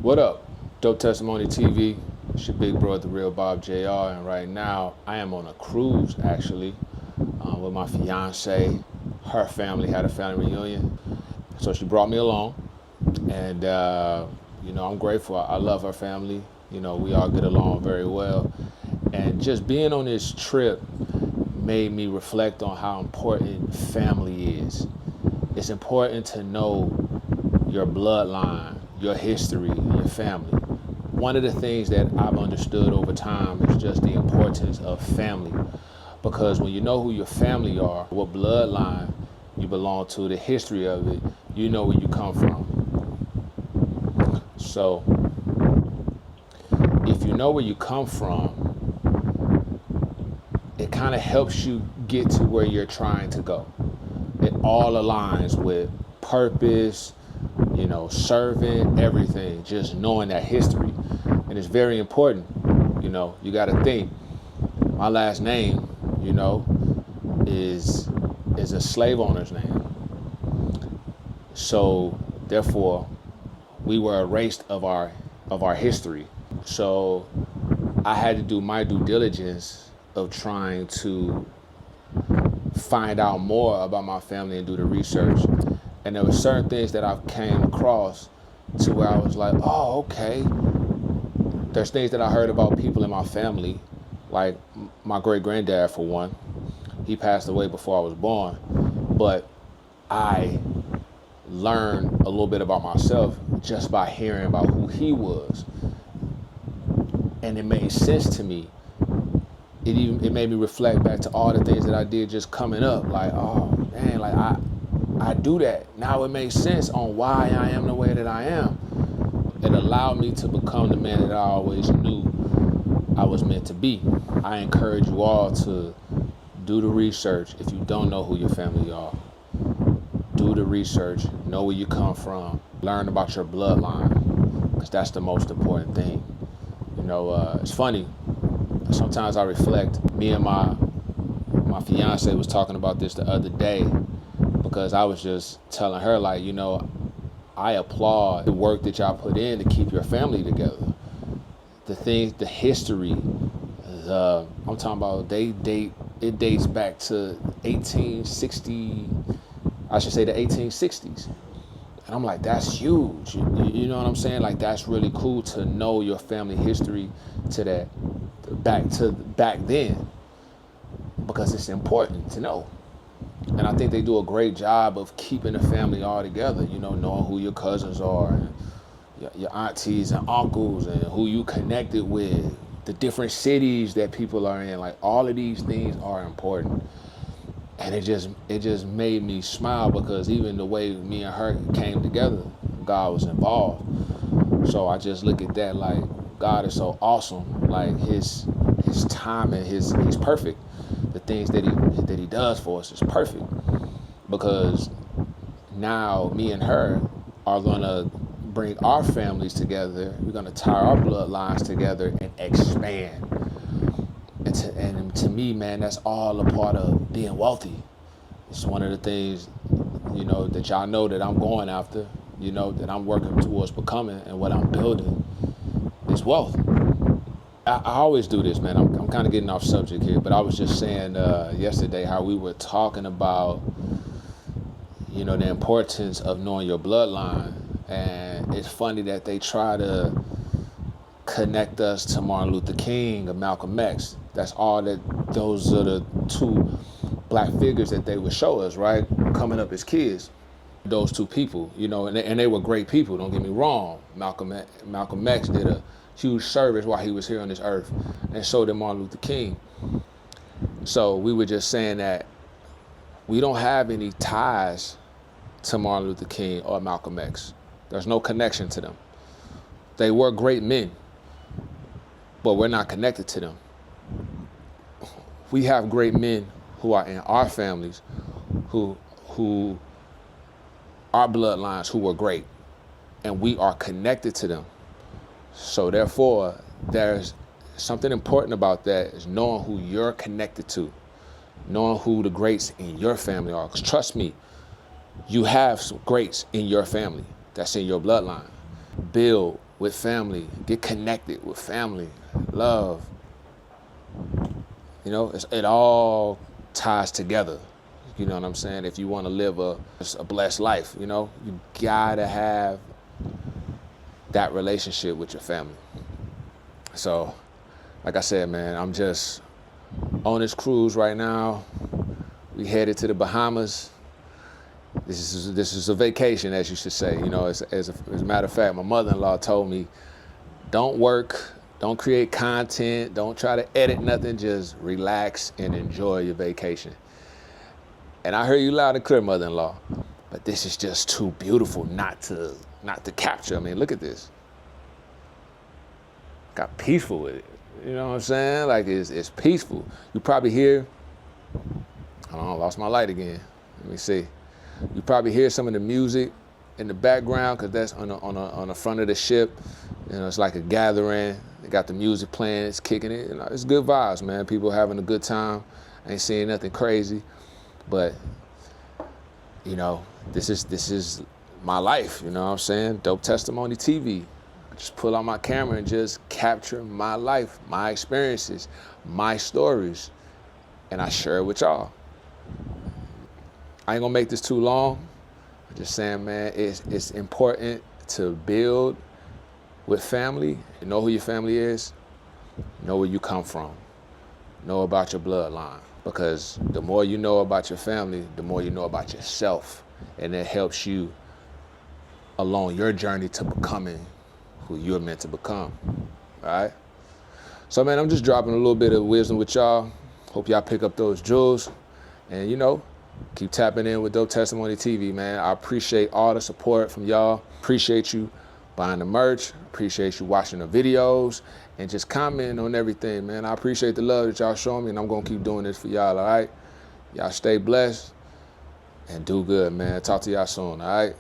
What up? Dope Testimony TV. It's your big brother, The Real Bob Jr. And right now, I am on a cruise actually with my fiance. Her family had a family reunion, so she brought me along, and I'm grateful. I love her family. We all get along very well, and just being on this trip made me reflect on how important family is. It's important to know your bloodline, your history, your family. One of the things that I've understood over time is just the importance of family. Because when you know who your family are, what bloodline you belong to, the history of it, you know where you come from. So, if you know where you come from, it kind of helps you get to where you're trying to go. It all aligns with purpose, serving, everything, just knowing that history. And it's very important. You got to think, my last name, is a slave owner's name. So therefore, we were erased of our history. So I had to do my due diligence of trying to find out more about my family and do the research. And there were certain things that I came across to where I was like, oh, okay. There's things that I heard about people in my family, like my great granddad for one. He passed away before I was born, but I learned a little bit about myself just by hearing about who he was. And it made sense to me. It made me reflect back to all the things that I did just coming up. Like, oh, man, like I do that. Now it makes sense on why I am the way that I am. It allowed me to become the man that I always knew I was meant to be. I encourage you all to do the research. If you don't know who your family are, do the research, know where you come from, learn about your bloodline, because that's the most important thing. It's funny. Sometimes I reflect. Me and my fiance was talking about this the other day, because I was just telling her, like, I applaud the work that y'all put in to keep your family together. The things, the history, I'm talking about, it dates back to 1860, I should say the 1860s. And I'm like, that's huge. You know what I'm saying? Like, that's really cool to know your family history to that, back then, because it's important to know. And I think they do a great job of keeping the family all together, knowing who your cousins are, and your aunties and uncles, and who you connected with, the different cities that people are in. Like, all of these things are important. And it just made me smile, because even the way me and her came together, God was involved. So I just look at that like, God is so awesome. Like, his timing, he's perfect. The things that he does for us is perfect, because now me and her are gonna bring our families together. We're gonna tie our bloodlines together and expand. And to me, man, that's all a part of being wealthy. It's one of the things, that y'all know that I'm going after, that I'm working towards becoming, and what I'm building is wealth. I always do this, man. I'm kind of getting off subject here, but I was just saying yesterday how we were talking about, the importance of knowing your bloodline. And it's funny that they try to connect us to Martin Luther King or Malcolm X. Those are the two black figures that they would show us, right? Coming up as kids. Those two people, and they were great people, don't get me wrong. Malcolm X did a huge service while he was here on this earth, and so did Martin Luther King. So we were just saying that we don't have any ties to Martin Luther King or Malcolm X. There's no connection to them. They were great men, but we're not connected to them. We have great men who are in our families, who our bloodlines, who were great, and we are connected to them. So therefore, there's something important about that, is knowing who you're connected to, knowing who the greats in your family are. Because trust me, you have some greats in your family that's in your bloodline. Build with family. Get connected with family, love. You know, it all ties together. You know what I'm saying? If you want to live a blessed life, you know, you gotta have that relationship with your family. So, like I said, man, I'm just on this cruise right now. We headed to the Bahamas. This is a vacation, as you should say. You know, as a matter of fact, my mother-in-law told me, don't work, don't create content, don't try to edit nothing, just relax and enjoy your vacation. And I heard you loud and clear, mother-in-law. But this is just too beautiful not to capture. I mean, look at this. Got peaceful with it. You know what I'm saying? Like it's peaceful. You probably hear, hold on, I lost my light again. Let me see. You probably hear some of the music in the background because that's on the front of the ship. You know, it's like a gathering. They got the music playing, it's kicking it. You know, it's good vibes, man. People having a good time. I ain't seeing nothing crazy, but you know, this is my life. You know what I'm saying? Dope Testimony TV. Just pull out my camera and just capture my life, my experiences, my stories, and I share it with y'all. I ain't gonna make this too long. I'm just saying, man, it's important to build with family. You know who your family is, know where you come from, know about your bloodline. Because the more you know about your family, the more you know about yourself. And it helps you along your journey to becoming who you're meant to become, all right? So, man, I'm just dropping a little bit of wisdom with y'all. Hope y'all pick up those jewels. And, you know, keep tapping in with Dope Testimony TV, man. I appreciate all the support from y'all. Appreciate you buying the merch. Appreciate you watching the videos and just commenting on everything, man. I appreciate the love that y'all showing me, and I'm going to keep doing this for y'all, all right? Y'all stay blessed and do good, man. Talk to y'all soon, all right?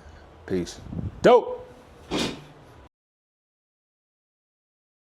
Peace. Dope.